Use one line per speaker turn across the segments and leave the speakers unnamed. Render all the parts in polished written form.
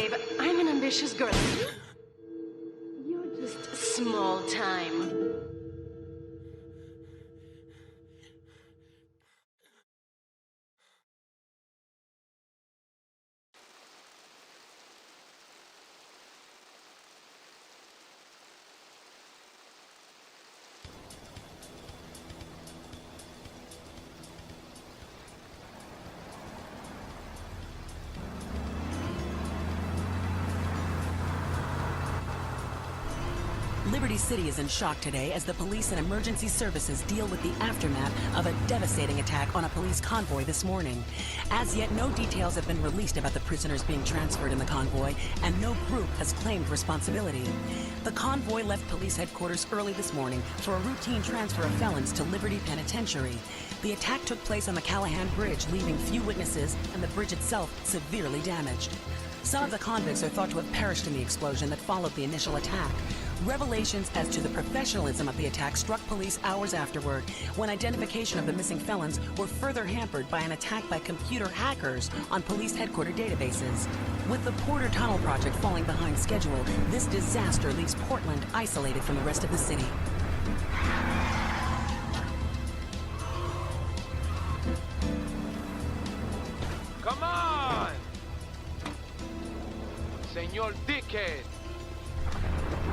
babe. I'm an ambitious girl. You're just small time.
Liberty City is in shock today as the police and emergency services deal with the aftermath of a devastating attack on a police convoy this morning. As yet, no details have been released about the prisoners being transferred in the convoy, and no group has claimed responsibility. The convoy left police headquarters early this morning for a routine transfer of felons to Liberty Penitentiary. The attack took place on the Callahan Bridge, leaving few witnesses and the bridge itself severely damaged. Some of the convicts are thought to have perished in the explosion that followed the initial attack. Revelations as to the professionalism of the attack struck police hours afterward, when identification of the missing felons were further hampered by an attack by computer hackers on police headquarters databases. With the Porter Tunnel project falling behind schedule, this disaster leaves Portland isolated from the rest of the city.
Come on! Senor Dickhead!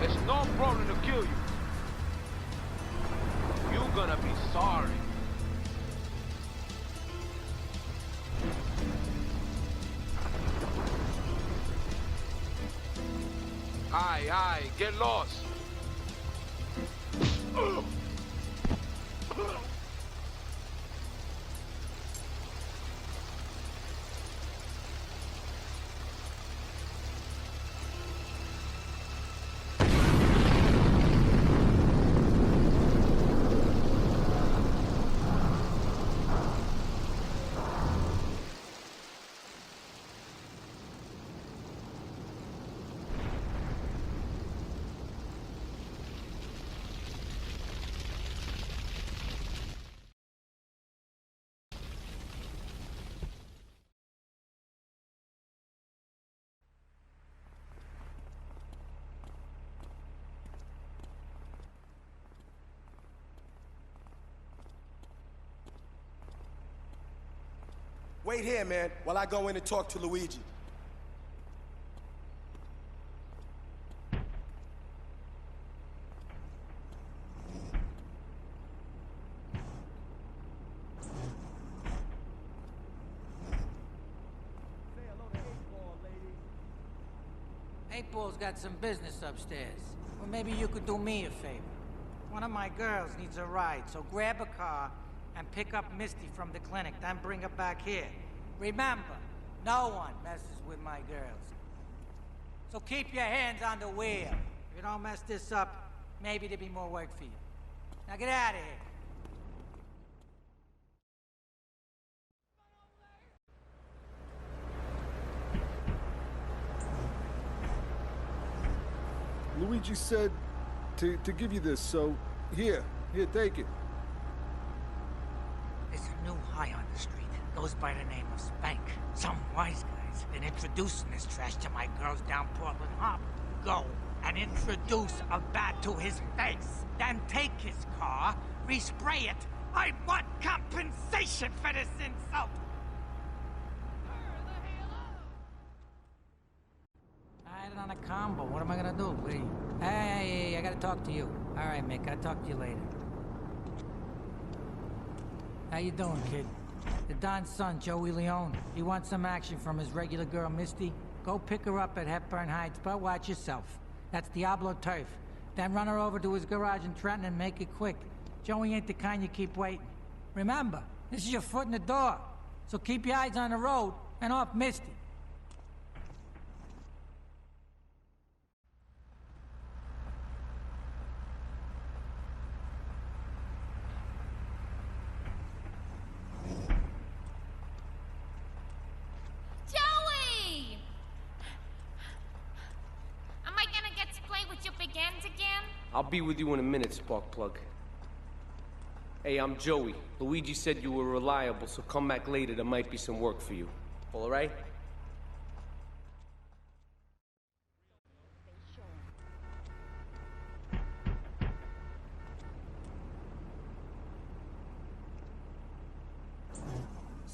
It's no problem to kill you. You're gonna be sorry. Aye, get lost.
Wait here, man, while I go in and talk to Luigi.
Eight Ball's got some business upstairs. Well, maybe you could do me a favor. One of my girls needs a ride, so grab a car and pick up Misty from the clinic, then bring her back here. Remember, no one messes with my girls. So keep your hands on the wheel. If you don't mess this up, maybe there'll be more work for you. Now get out of here.
Luigi said to give you this, so here, take it.
There's a new high on the street. Goes by the name of Spank. Some wise guys been introducing this trash to my girls down Portland Harbor. Go and introduce a bat to his face. Then take his car, respray it. I want compensation for this insult. I had it on a combo. What am I gonna do? Hey, I gotta talk to you. All right, Mick, I'll talk to you later. How you doing, kid? The Don's son, Joey Leone. You want some action from his regular girl, Misty? Go pick her up at Hepburn Heights, but watch yourself. That's Diablo turf. Then run her over to his garage in Trenton and make it quick. Joey ain't the kind you keep waiting. Remember, this is your foot in the door. So keep your eyes on the road and off Misty.
I'll be with you in a minute, Sparkplug. Hey, I'm Joey. Luigi said you were reliable, so come back later. There might be some work for you. All right?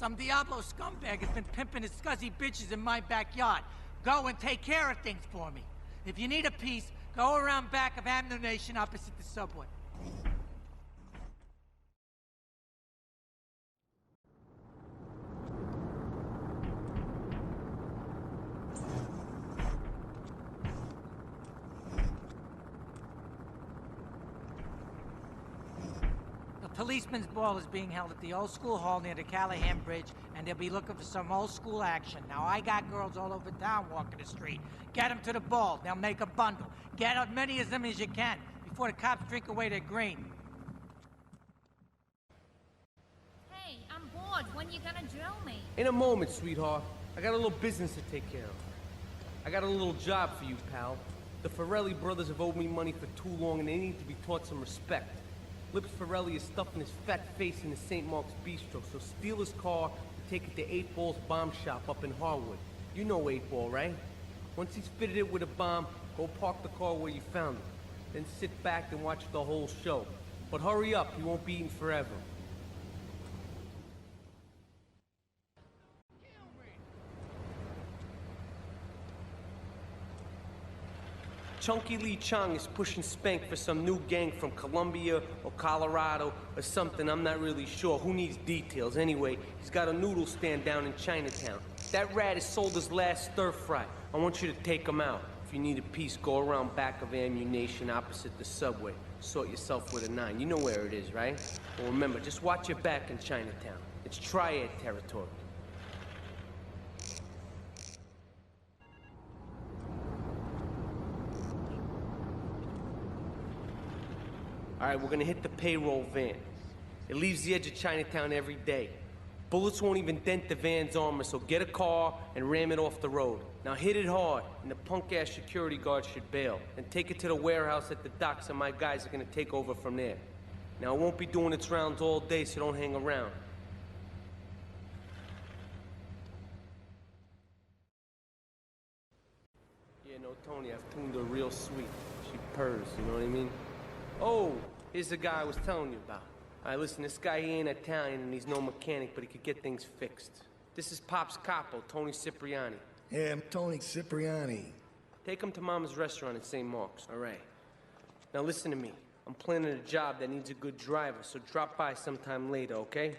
Some Diablo scumbag has been pimping his scuzzy bitches in my backyard. Go and take care of things for me. If you need a piece, go around back of Ammunition opposite the subway. The policeman's ball is being held at the old school hall near the Callahan Bridge, and they'll be looking for some old school action. Now, I got girls all over town walking the street. Get them to the ball. They'll make a bundle. Get as many of them as you can before the cops drink away their green.
Hey, I'm bored. When you gonna drill me?
In a moment, sweetheart. I got a little business to take care of. I got a little job for you, pal. The Farrelly brothers have owed me money for too long, and they need to be taught some respect. Lips Farrelly is stuffing his fat face in the St. Mark's Bistro, so steal his car and take it to 8 Ball's bomb shop up in Harwood. You know 8 Ball, right? Once he's fitted it with a bomb, go park the car where you found it. Then sit back and watch the whole show. But hurry up, he won't be eating forever. Chunky Lee Chong is pushing Spank for some new gang from Colombia or Colorado or something, I'm not really sure. Who needs details? Anyway, he's got a noodle stand down in Chinatown. That rat has sold his last stir-fry. I want you to take him out. If you need a piece, go around back of Ammunition opposite the subway. Sort yourself with a 9. You know where it is, right? Well, remember, just watch your back in Chinatown. It's triad territory. All right, we're gonna hit the payroll van. It leaves the edge of Chinatown every day. Bullets won't even dent the van's armor, so get a car and ram it off the road. Now hit it hard, and the punk-ass security guard should bail. And take it to the warehouse at the docks, and my guys are gonna take over from there. Now, it won't be doing its rounds all day, so don't hang around. Yeah, no, Tony, I've tuned her real sweet. She purrs, you know what I mean? Oh, here's the guy I was telling you about. All right, listen, this guy, he ain't Italian and he's no mechanic, but he could get things fixed. This is Pop's capo, Tony Cipriani.
Yeah, I'm Tony Cipriani.
Take him to Mama's restaurant in St. Mark's, all right? Now listen to me. I'm planning a job that needs a good driver, so drop by sometime later, okay?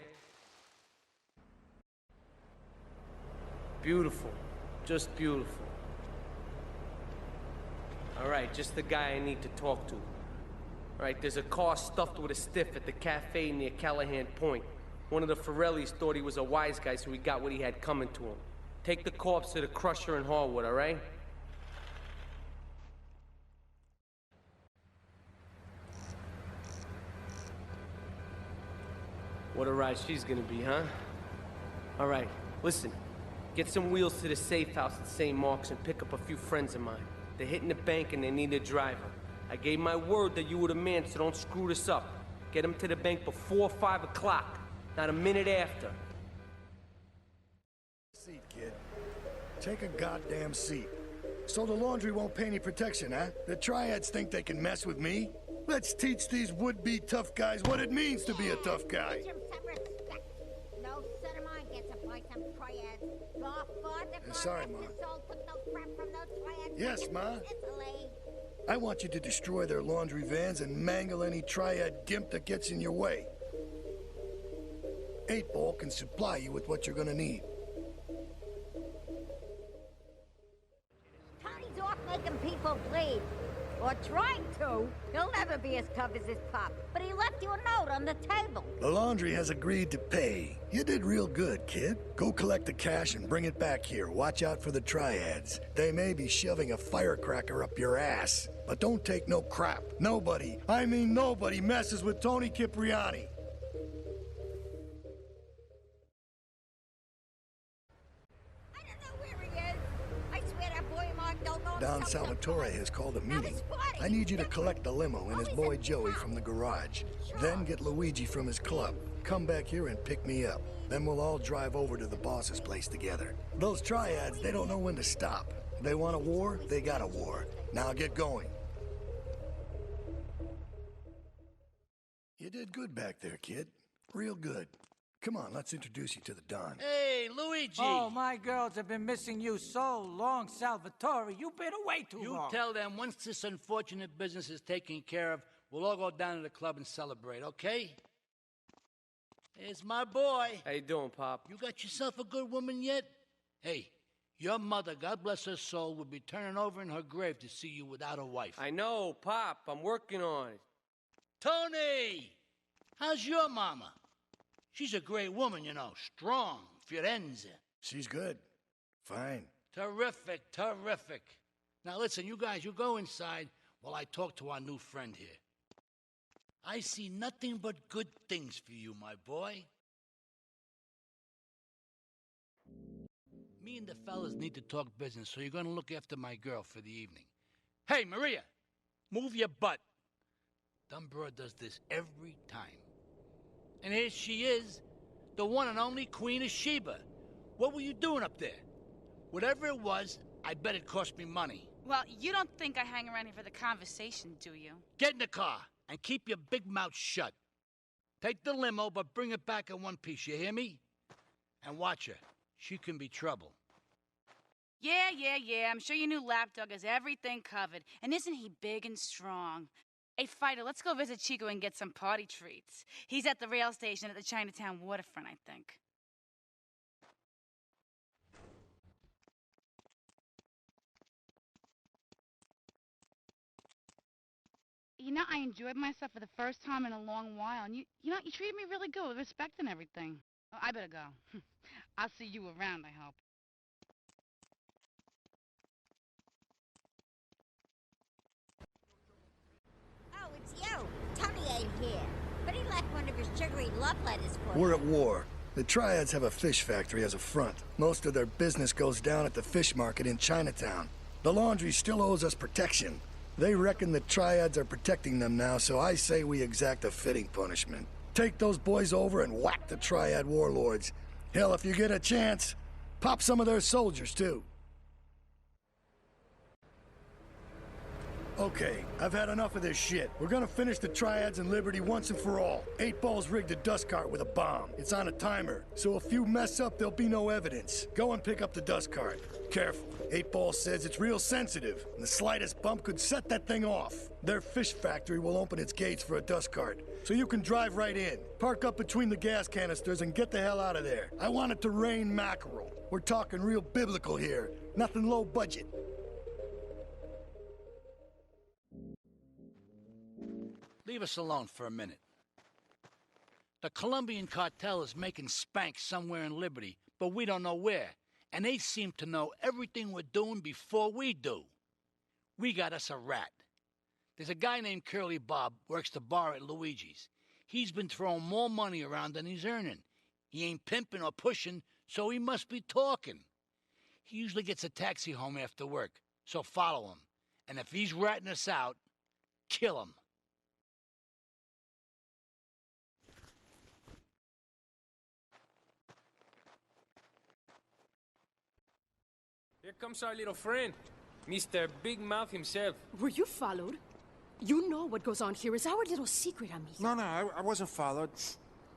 Beautiful. Just beautiful. All right, just the guy I need to talk to. All right, there's a car stuffed with a stiff at the cafe near Callahan Point. One of the Farrellys thought he was a wise guy, so he got what he had coming to him. Take the corpse to the crusher in Harwood, all right? What a ride she's gonna be, huh? All right, listen. Get some wheels to the safe house at St. Mark's and pick up a few friends of mine. They're hitting the bank and they need a driver. I gave my word that you were the man, so don't screw this up. Get them to the bank before 5 o'clock, not a minute after.
Seat, kid. Take a goddamn seat. So the laundry won't pay any protection, huh? The triads think they can mess with me? Let's teach these would-be tough guys what it means to be a tough guy.
Teach 'em some respect. No son of mine gets a bite some triads. Your father
Sorry, Ma.
took no crap from those triads.
Yes, Ma.
Italy.
I want you to destroy their laundry vans and mangle any triad gimp that gets in your way. 8 Ball can supply you with what you're gonna need.
Tony's off making people bleed. Or trying to. He'll never be as tough as his pop. But he left you a note on the table.
The laundry has agreed to pay. You did real good, kid. Go collect the cash and bring it back here. Watch out for the triads. They may be shoving a firecracker up your ass. But don't take no crap. Nobody, I mean nobody, messes with Tony Cipriani.
I don't know where he is. I swear that boy of mine don't know
Don
himself.
Salvatore has called a meeting.
it's party.
I need you to collect the limo and his boy Joey from the garage. Then get Luigi from his club. Come back here and pick me up. Then we'll all drive over to the boss's place together. Those triads, they don't know when to stop. They want a war, they got a war. Now get going. You did good back there, kid. Real good. Come on, let's introduce you to the Don.
Hey, Luigi!
Oh, my girls have been missing you so long, Salvatore. You've been away too long.
You tell them once this unfortunate business is taken care of, we'll all go down to the club and celebrate, okay? Here's my boy.
How you doing, Pop?
You got yourself a good woman yet? Hey, your mother, God bless her soul, would be turning over in her grave to see you without a wife.
I know, Pop. I'm working on it.
Tony! How's your mama? She's a great woman, you know. Strong. Firenze.
She's good. Fine.
Terrific, terrific. Now listen, you guys, you go inside while I talk to our new friend here. I see nothing but good things for you, my boy. Me and the fellas need to talk business, so you're gonna look after my girl for the evening. Hey, Maria, move your butt. Dumb broad does this every time. And here she is, the one and only Queen of Sheba. What were you doing up there? Whatever it was, I bet it cost me money.
Well, you don't think I hang around here for the conversation, do you?
Get in the car and keep your big mouth shut. Take the limo, but bring it back in one piece, you hear me? And watch her. She can be trouble.
Yeah. I'm sure your new lapdog has everything covered. And isn't he big and strong? Hey, Fido, let's go visit Chico and get some party treats. He's at the rail station at the Chinatown waterfront, I think. You know, I enjoyed myself for the first time in a long while, and you treated me really good with respect and everything. Oh, I better go. I'll see you around, I hope.
Oh, it's you. Tony ain't here. But he left one of his sugary love letters for
We're
you.
at war. The Triads have a fish factory as a front. Most of their business goes down at the fish market in Chinatown. The laundry still owes us protection. They reckon the Triads are protecting them now, so I say we exact a fitting punishment. Take those boys over and whack the Triad warlords. Hell, if you get a chance, pop some of their soldiers, too. Okay, I've had enough of this shit. We're gonna finish the Triads and Liberty once and for all. 8 Ball's rigged a dust cart with a bomb. It's on a timer, so if you mess up, there'll be no evidence. Go and pick up the dust cart. Careful. 8 Ball says it's real sensitive, and the slightest bump could set that thing off. Their fish factory will open its gates for a dust cart, so you can drive right in. Park up between the gas canisters and get the hell out of there. I want it to rain mackerel. We're talking real biblical here, nothing low budget.
Leave us alone for a minute. The Colombian cartel is making spank somewhere in Liberty, but we don't know where. And they seem to know everything we're doing before we do. We got us a rat. There's a guy named Curly Bob, works the bar at Luigi's. He's been throwing more money around than he's earning. He ain't pimping or pushing, so he must be talking. He usually gets a taxi home after work, so follow him. And if he's ratting us out, kill him.
Here comes our little friend, Mr. Big Mouth himself.
Were you followed? You know what goes on here is our little secret, amigo.
No, I wasn't followed.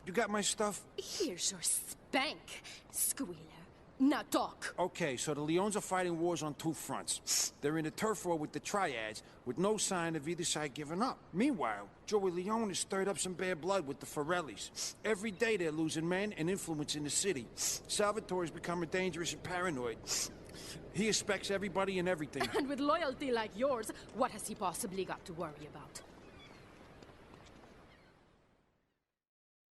You got my stuff?
Here's your spank, squealer. Now talk.
Okay, so the Leons are fighting wars on 2 fronts. They're in a turf war with the Triads, with no sign of either side giving up. Meanwhile, Joey Leone has stirred up some bad blood with the Forellis. Every day they're losing men and influence in the city. Salvatore's becoming dangerous and paranoid. He expects everybody and everything.
And with loyalty like yours, what has he possibly got to worry about?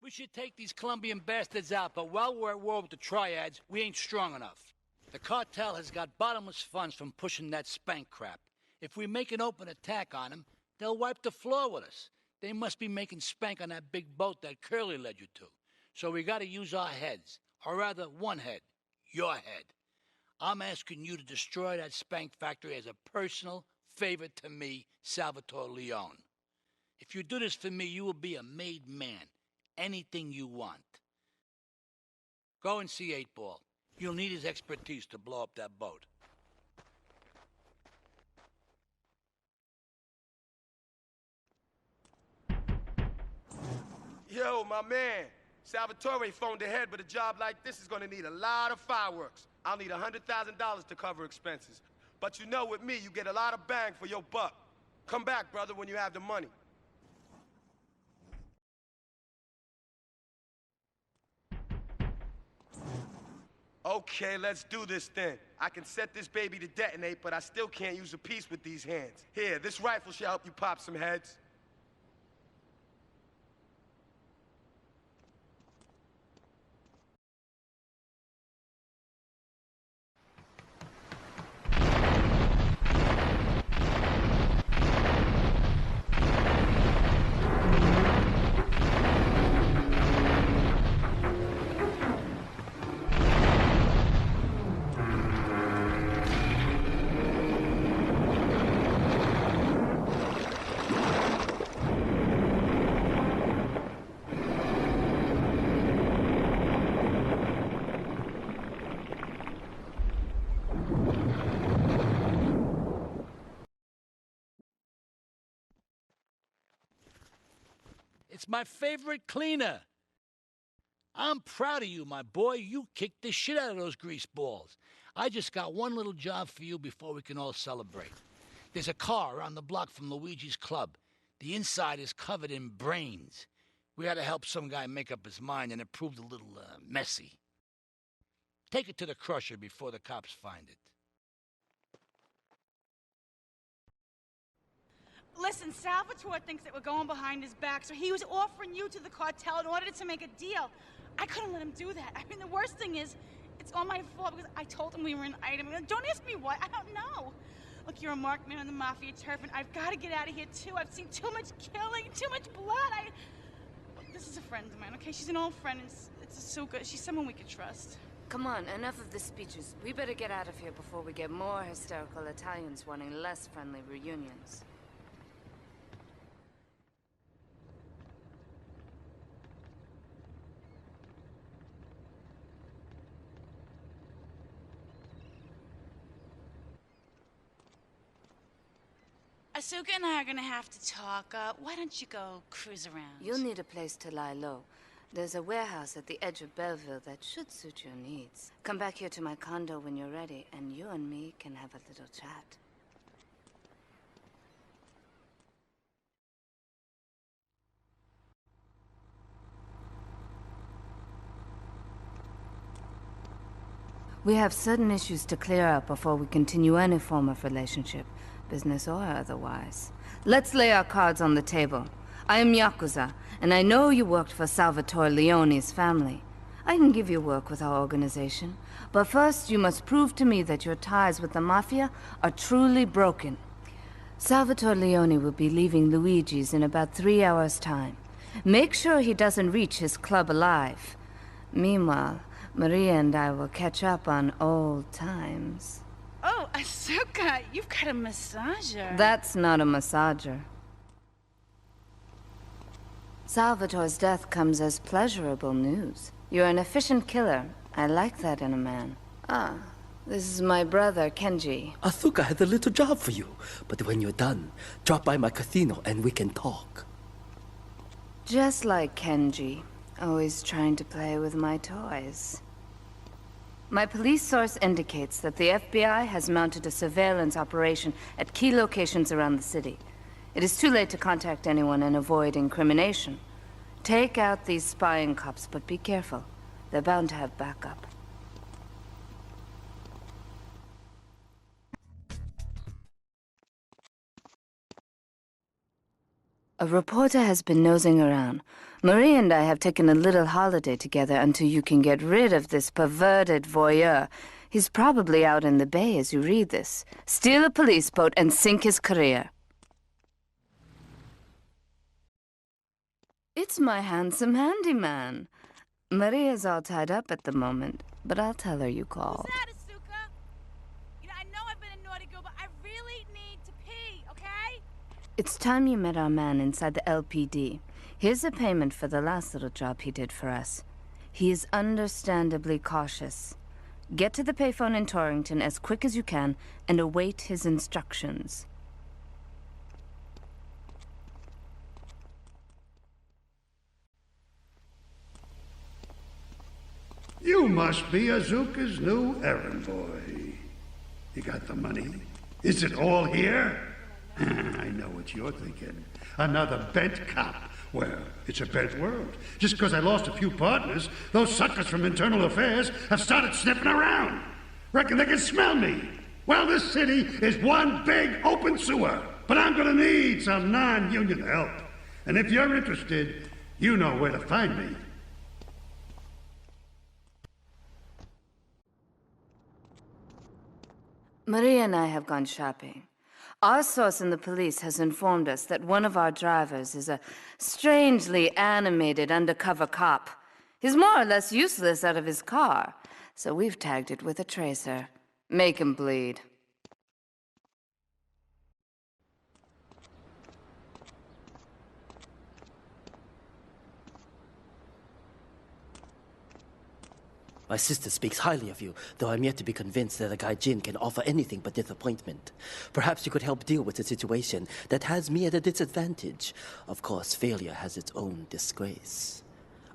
We should take these Colombian bastards out, but while we're at war with the Triads, we ain't strong enough. The cartel has got bottomless funds from pushing that spank crap. If we make an open attack on them, they'll wipe the floor with us. They must be making spank on that big boat that Curly led you to. So we gotta use our heads. Or rather, one head. Your head. I'm asking you to destroy that spank factory as a personal favor to me, Salvatore Leone. If you do this for me, you will be a made man. Anything you want. Go and see 8 Ball. You'll need his expertise to blow up that boat.
Yo, my man. Salvatore phoned ahead, but a job like this is gonna need a lot of fireworks. I'll need $100,000 to cover expenses. But you know, with me, you get a lot of bang for your buck. Come back, brother, when you have the money. Okay, let's do this then. I can set this baby to detonate, but I still can't use a piece with these hands. Here, this rifle should help you pop some heads.
It's my favorite cleaner. I'm proud of you, my boy. You kicked the shit out of those grease balls. I just got one little job for you before we can all celebrate. There's a car around the block from Luigi's club. The inside is covered in brains. We had to help some guy make up his mind, and it proved a little, messy. Take it to the crusher before the cops find it.
Listen, Salvatore thinks that we're going behind his back, so he was offering you to the cartel in order to make a deal. I couldn't let him do that. I mean, the worst thing is, it's all my fault because I told him we were an item. Don't ask me why. I don't know. Look, you're a marked man on the Mafia turf, and I've got to get out of here, too. I've seen too much killing, too much blood. This is a friend of mine, okay? She's an old friend, and it's so good. She's someone we could trust.
Come on, enough of the speeches. We better get out of here before we get more hysterical Italians wanting less friendly reunions.
Asuka and I are gonna have to talk. Why don't you go cruise around?
You'll need a place to lie low. There's a warehouse at the edge of Belleville that should suit your needs. Come back here to my condo when you're ready, and you and me can have a little chat. We have certain issues to clear up before we continue any form of relationship, business or otherwise. Let's lay our cards on the table. I am Yakuza, and I know you worked for Salvatore Leone's family. I can give you work with our organization, but first you must prove to me that your ties with the Mafia are truly broken. Salvatore Leone will be leaving Luigi's in about 3 hours' time. Make sure he doesn't reach his club alive. Meanwhile, Maria and I will catch up on old times.
Oh, Asuka, you've got a massager.
That's not a massager. Salvatore's death comes as pleasurable news. You're an efficient killer. I like that in a man. Ah, this is my brother, Kenji.
Asuka has a little job for you, but when you're done, drop by my casino and we can talk.
Just like Kenji, always trying to play with my toys. My police source indicates that the FBI has mounted a surveillance operation at key locations around the city. It is too late to contact anyone and avoid incrimination. Take out these spying cops, but be careful. They're bound to have backup. A reporter has been nosing around. Marie and I have taken a little holiday together until you can get rid of this perverted voyeur. He's probably out in the bay as you read this. Steal a police boat and sink his career. It's my handsome handyman. Maria's all tied up at the moment, but I'll tell her you called.
Who's that, Asuka? You know, I know I've been a naughty girl, but I really need to pee, okay?
It's time you met our man inside the LPD. Here's a payment for the last little job he did for us. He is understandably cautious. Get to the payphone in Torrington as quick as you can and await his instructions.
You must be Azuka's new errand boy. You got the money? Is it all here? I know what you're thinking. Another bent cop. Well, it's a bent world. Just because I lost a few partners, those suckers from Internal Affairs have started sniffing around. Reckon they can smell me. Well, this city is one big open sewer. But I'm gonna need some non-union help. And if you're interested, you know where to find me.
Maria and I have gone shopping. Our source in the police has informed us that one of our drivers is a strangely animated undercover cop. He's more or less useless out of his car, so we've tagged it with a tracer. Make him bleed.
My sister speaks highly of you, though I'm yet to be convinced that a guy Jin can offer anything but disappointment. Perhaps you could help deal with a situation that has me at a disadvantage. Of course, failure has its own disgrace.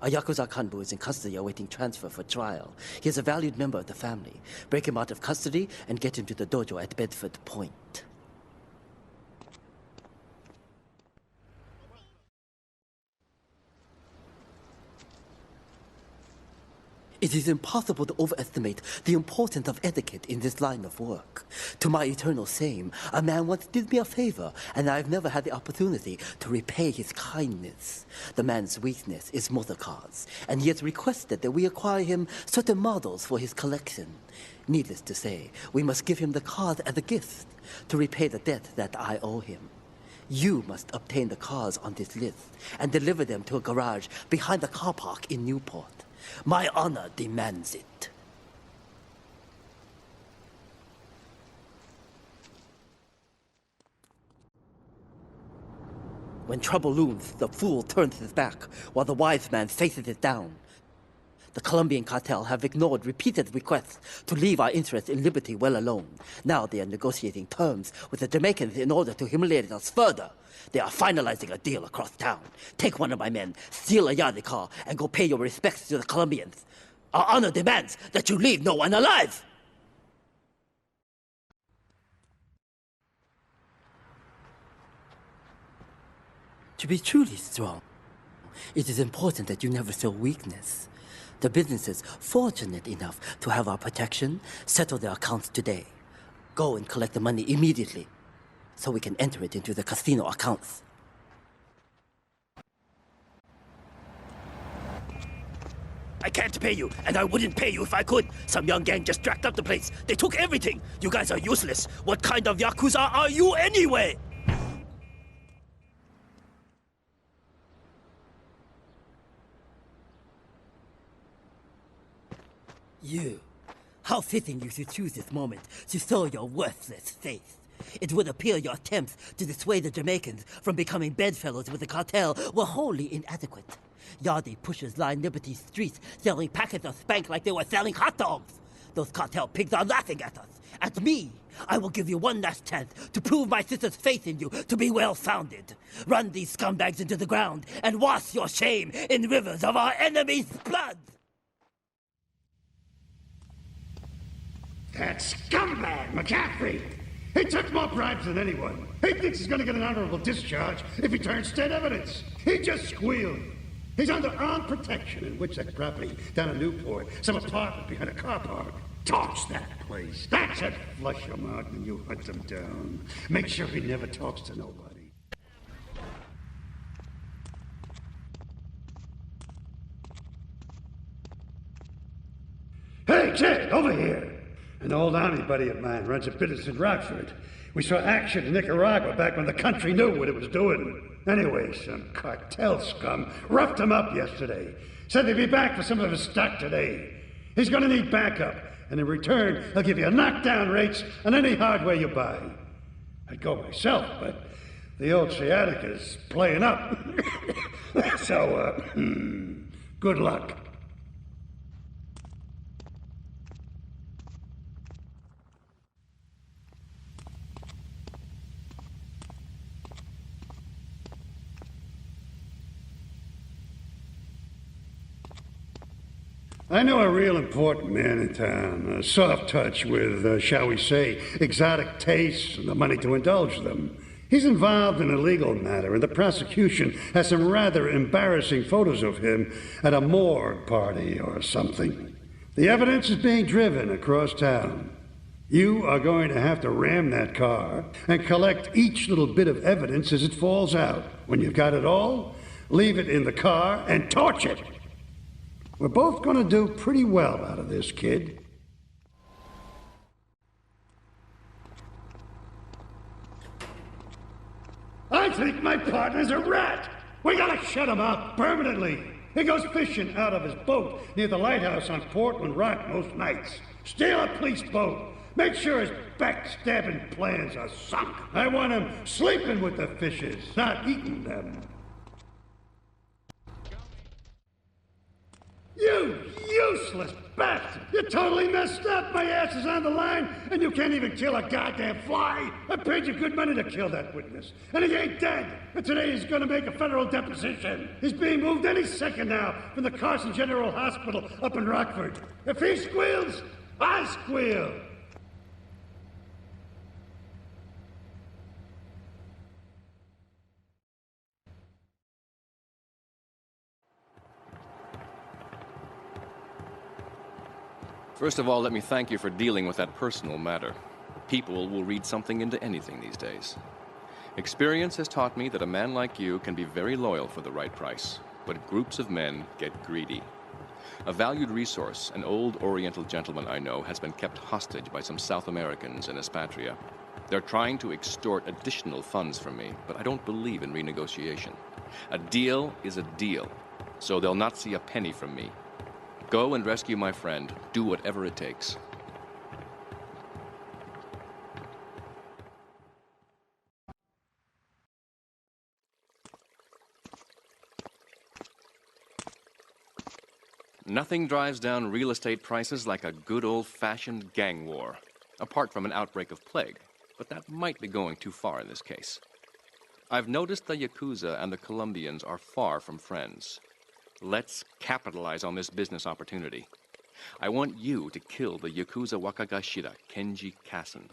A Yakuza Kanbu is in custody awaiting transfer for trial. He is a valued member of the family. Break him out of custody and get him to the dojo at Bedford Point. It is impossible to overestimate the importance of etiquette in this line of work. To my eternal shame, a man once did me a favor, and I've never had the opportunity to repay his kindness. The man's weakness is motor cars, and he has requested that we acquire him certain models for his collection. Needless to say, we must give him the cars as a gift to repay the debt that I owe him. You must obtain the cars on this list and deliver them to a garage behind the car park in Newport. My honor demands it. When trouble looms, the fool turns his back, while the wise man faces it down. The Colombian cartel have ignored repeated requests to leave our interests in liberty well alone. Now they are negotiating terms with the Jamaicans in order to humiliate us further. They are finalizing a deal across town. Take one of my men, steal a Yardie car, and go pay your respects to the Colombians. Our honor demands that you leave no one alive! To be truly strong, it is important that you never show weakness. The businesses fortunate enough to have our protection settle their accounts today. Go and collect the money immediately, so we can enter it into the casino accounts. I can't pay you, and I wouldn't pay you if I could. Some young gang just jacked up the place. They took everything. You guys are useless. What kind of Yakuza are you anyway? You. How fitting you should choose this moment to show your worthless face. It would appear your attempts to dissuade the Jamaicans from becoming bedfellows with the cartel were wholly inadequate. Yardie pushers line Liberty streets selling packets of spank like they were selling hot dogs. Those cartel pigs are laughing at us. At me. I will give you one last chance to prove my sister's faith in you to be well-founded. Run these scumbags into the ground and wash your shame in rivers of our enemies' blood!
That scumbag, McCaffrey! He took more bribes than anyone. He thinks he's gonna get an honorable discharge if he turns state evidence. He just squealed. He's under armed protection in Witchett property down in Newport, some apartment behind a car park. Torch that place. That's it. Flush him out when you hunt him down. Make sure he never talks to nobody. Hey, kid, over here! An old army buddy of mine runs a business in Rockford. We saw action in Nicaragua back when the country knew what it was doing. Anyway, some cartel scum roughed him up yesterday. Said they'd be back for some of his stock today. He's gonna need backup, and in return, he'll give you knockdown rates on any hardware you buy. I'd go myself, but the old sciatica's playing up. So, good luck. I know a real important man in town, a soft touch with, shall we say, exotic tastes and the money to indulge them. He's involved in a legal matter, and the prosecution has some rather embarrassing photos of him at a morgue party or something. The evidence is being driven across town. You are going to have to ram that car and collect each little bit of evidence as it falls out. When you've got it all, leave it in the car and torch it. We're both going to do pretty well out of this, kid. I think my partner's a rat. We gotta shut him up permanently. He goes fishing out of his boat near the lighthouse on Portland Rock most nights. Steal a police boat. Make sure his backstabbing plans are sunk. I want him sleeping with the fishes, not eating them. You useless bastard! You totally messed up! My ass is on the line, and you can't even kill a goddamn fly! I paid you good money to kill that witness, and he ain't dead! And today he's gonna make a federal deposition! He's being moved any second now from the Carson General Hospital up in Rockford. If he squeals, I squeal!
First of all, let me thank you for dealing with that personal matter. People will read something into anything these days. Experience has taught me that a man like you can be very loyal for the right price, but groups of men get greedy. A valued resource, an old Oriental gentleman I know, has been kept hostage by some South Americans in Espatria. They're trying to extort additional funds from me, but I don't believe in renegotiation. A deal is a deal, so they'll not see a penny from me. Go and rescue my friend. Do whatever it takes. Nothing drives down real estate prices like a good old-fashioned gang war, apart from an outbreak of plague, but that might be going too far in this case. I've noticed the Yakuza and the Colombians are far from friends. Let's capitalize on this business opportunity. I want you to kill the Yakuza Wakagashira, Kenji Kassen.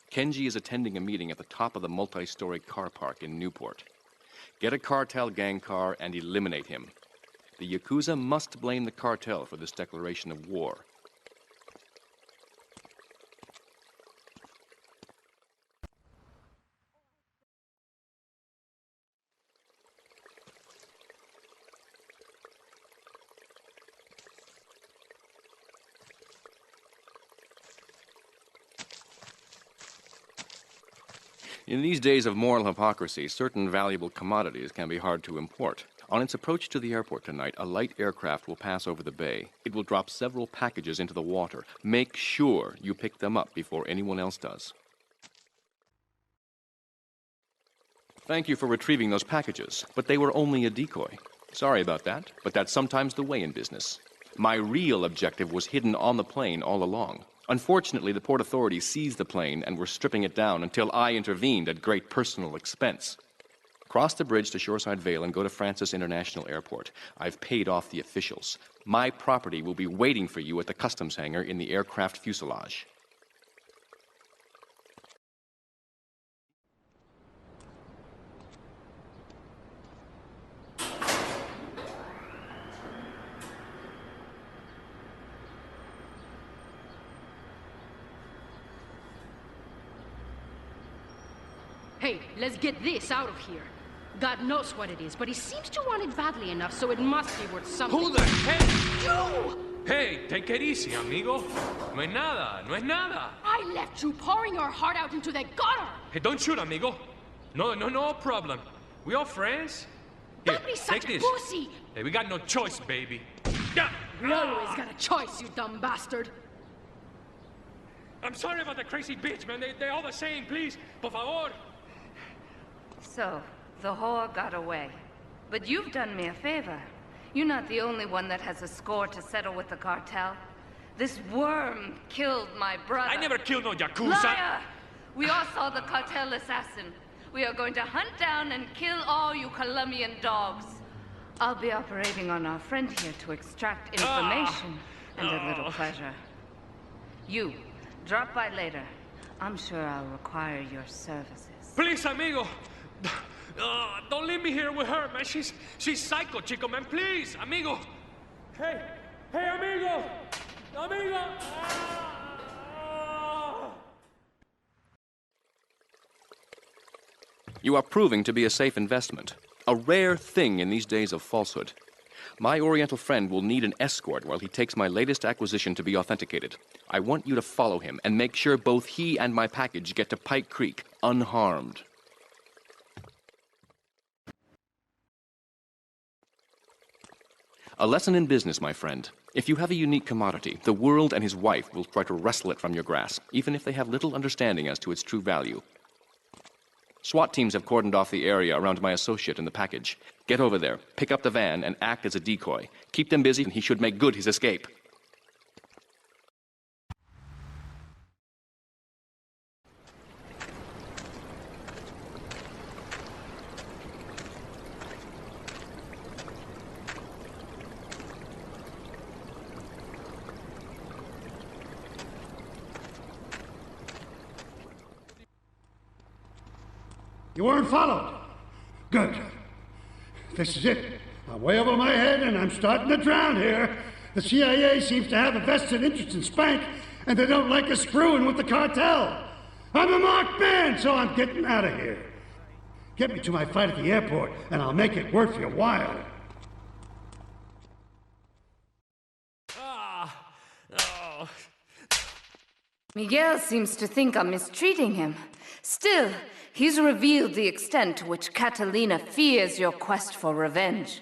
Kenji is attending a meeting at the top of the multi-story car park in Newport. Get a cartel gang car and eliminate him. The Yakuza must blame the cartel for this declaration of war. In these days of moral hypocrisy, certain valuable commodities can be hard to import. On its approach to the airport tonight, a light aircraft will pass over the bay. It will drop several packages into the water. Make sure you pick them up before anyone else does. Thank you for retrieving those packages, but they were only a decoy. Sorry about that, but that's sometimes the way in business. My real objective was hidden on the plane all along. Unfortunately, the port authorities seized the plane and were stripping it down until I intervened at great personal expense. Cross the bridge to Shoreside Vale and go to Francis International Airport. I've paid off the officials. My property will be waiting for you at the customs hangar in the aircraft fuselage.
Hey, let's get this out of here. God knows what it is, but he seems to want it badly enough, so it must be worth something.
Who the heck?
You!
Hey, take it easy, amigo. No es nada, no es nada.
I left you pouring your heart out into the gutter!
Hey, don't shoot, amigo. No problem. We all friends? Here,
Don't be such
take
a
this.
pussy!
Hey, we got no choice, baby. Yeah.
We always got a choice, you dumb bastard.
I'm sorry about the crazy bitch, man. They all the same, please. Por favor.
So, the whore got away. But you've done me a favor. You're not the only one that has a score to settle with the cartel. This worm killed my brother.
I never killed no Yakuza.
Liar! We all saw the cartel assassin. We are going to hunt down and kill all you Colombian dogs. I'll be operating on our friend here to extract information. And a little pleasure. You, drop by later. I'm sure I'll require your services.
Please, amigo. Don't leave me here with her, man. She's psycho, chico, man. Please, amigo. Hey, amigo. Amigo.
You are proving to be a safe investment. A rare thing in these days of falsehood. My Oriental friend will need an escort while he takes my latest acquisition to be authenticated. I want you to follow him and make sure both he and my package get to Pike Creek unharmed. A lesson in business, my friend. If you have a unique commodity, the world and his wife will try to wrestle it from your grasp, even if they have little understanding as to its true value. SWAT teams have cordoned off the area around my associate in the package. Get over there, pick up the van, and act as a decoy. Keep them busy, and he should make good his escape.
You weren't followed. Good. This is it. I'm way over my head and I'm starting to drown here. The CIA seems to have a vested interest in Spank, and they don't like us screwing with the cartel. I'm a marked man, so I'm getting out of here. Get me to my flight at the airport, and I'll make it worth your while.
Miguel seems to think I'm mistreating him. Still, he's revealed the extent to which Catalina fears your quest for revenge.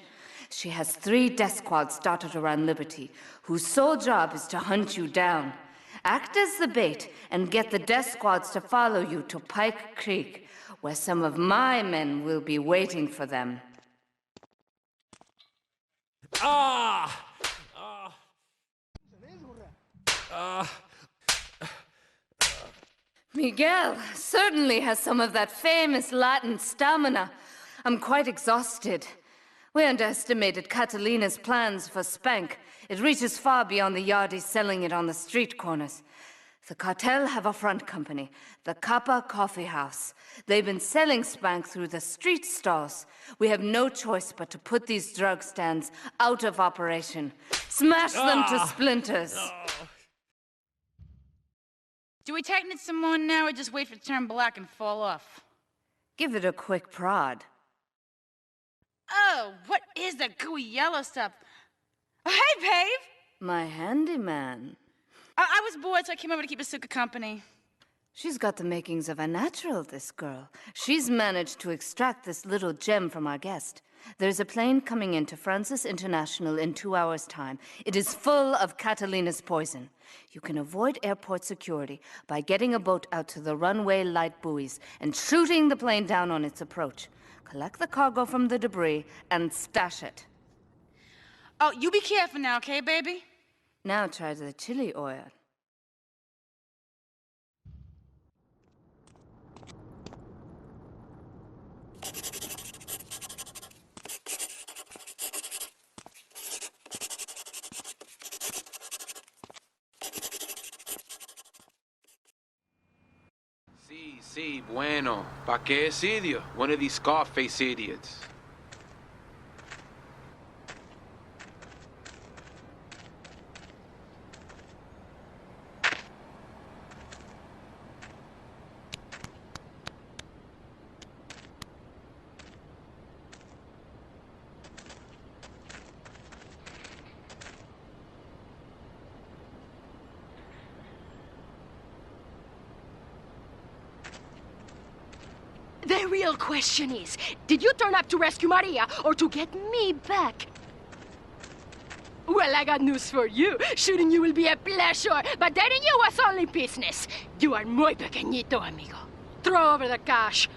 She has 3 death squads dotted around Liberty, whose sole job is to hunt you down. Act as the bait and get the death squads to follow you to Pike Creek, where some of my men will be waiting for them. Miguel certainly has some of that famous Latin stamina. I'm quite exhausted. We underestimated Catalina's plans for Spank. It reaches far beyond the yardies selling it on the street corners. The cartel have a front company, the Kappa Coffee House. They've been selling Spank through the street stalls. We have no choice but to put these drug stands out of operation. Smash them to splinters.
Do we tighten it some more now, or just wait for it to turn black and fall off?
Give it a quick prod.
Oh, what is that gooey yellow stuff? Oh, hey, Pave!
My handyman.
I was bored, so I came over to keep Asuka company.
She's got the makings of a natural, this girl. She's managed to extract this little gem from our guest. There's a plane coming into Francis International in 2 hours' time. It is full of Catalina's poison. You can avoid airport security by getting a boat out to the runway light buoys and shooting the plane down on its approach. Collect the cargo from the debris and stash it.
Oh, you be careful now, okay, baby?
Now try the chili oil.
Sí, bueno. ¿Pa qué es idiot? One of these Scarface idiots.
The real question is, did you turn up to rescue Maria or to get me back? Well, I got news for you. Shooting you will be a pleasure, but dating you was only business. You are muy pequeñito, amigo. Throw over the cash.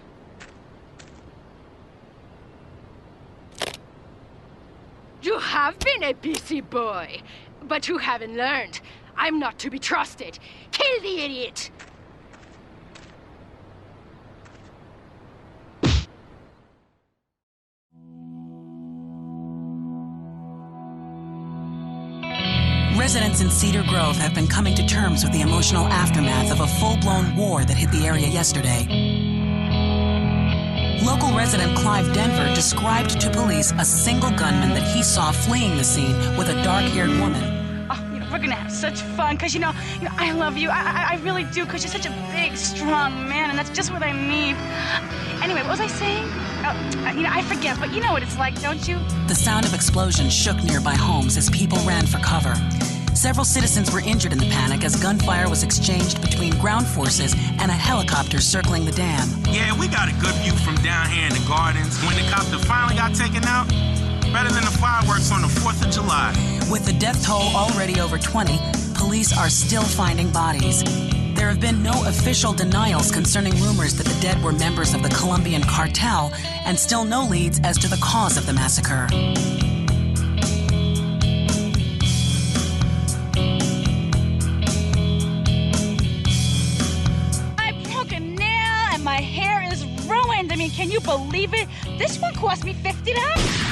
You have been a busy boy, but you haven't learned. I'm not to be trusted. Kill the idiot!
Residents in Cedar Grove have been coming to terms with the emotional aftermath of a full-blown war that hit the area yesterday. Local resident Clive Denver described to police a single gunman that he saw fleeing the scene with a dark-haired woman.
We're gonna have such fun, because, you know, I love you. I really do, because you're such a big, strong man, and that's just what I need. Anyway, what was I saying? I forget, but you know what it's like, don't you?
The sound of explosions shook nearby homes as people ran for cover. Several citizens were injured in the panic as gunfire was exchanged between ground forces and a helicopter circling the dam.
Yeah, we got a good view from down here in the gardens. When the copter finally got taken out, better than the fireworks on the 4th of July.
With the death toll already over 20, police are still finding bodies. There have been no official denials concerning rumors that the dead were members of the Colombian cartel, and still no leads as to the cause of the massacre.
I broke a nail and my hair is ruined. I mean, can you believe it? This one cost me $50.